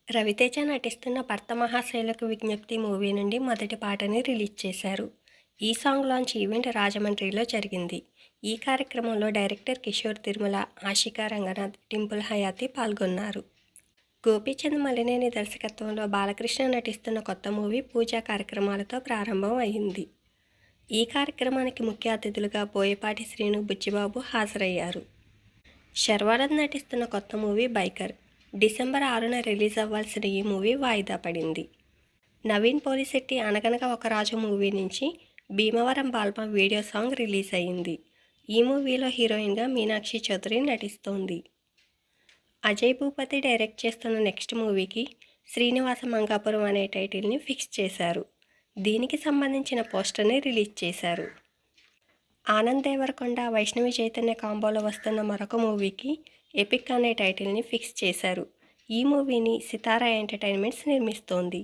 రవితేజ నటిస్తున్న 'భర్త మహాశైలకు విజ్ఞప్తి' మూవీ నుండి మొదటి పాటని రిలీజ్ చేశారు. ఈ సాంగ్ లాంచ్ ఈవెంట్ రాజమండ్రిలో జరిగింది. ఈ కార్యక్రమంలో డైరెక్టర్ కిషోర్ తిరుమల, ఆషికా రంగనాథ్, డింపుల్ హయాతి పాల్గొన్నారు. గోపీచంద్ మలినేని దర్శకత్వంలో బాలకృష్ణ నటిస్తున్న కొత్త మూవీ 'పూజ' కార్యక్రమాలతో ప్రారంభం అయింది. ఈ కార్యక్రమానికి ముఖ్య అతిథులుగా బోయపాటి శ్రీను, బుచ్చిబాబు హాజరయ్యారు. శర్వానంద్ నటిస్తున్న కొత్త మూవీ 'బైకర్'. డిసెంబర్ 6న రిలీజ్ అవ్వాల్సిన ఈ మూవీ వాయిదా పడింది. నవీన్ పోలిశెట్టి 'అనగనగా ఒక రాజు' మూవీ నుంచి భీమవరం బాల్మ వీడియో సాంగ్ రిలీజ్ అయింది. ఈ మూవీలో హీరోయిన్గా మీనాక్షి చౌదరి నటిస్తోంది. అజయ్ భూపతి డైరెక్ట్ చేస్తున్న నెక్స్ట్ మూవీకి 'శ్రీనివాస మంగాపురం' అనే టైటిల్ని ఫిక్స్ చేశారు. దీనికి సంబంధించిన పోస్టర్ని రిలీజ్ చేశారు. ఆనంద్ దేవరకొండ, వైష్ణవి చైతన్య కాంబోలో వస్తున్న మరొక మూవీకి 'ఎపిక్' అనే టైటిల్ని ఫిక్స్ చేశారు. ఈ మూవీని సితారా ఎంటర్టైన్మెంట్స్ నిర్మిస్తోంది.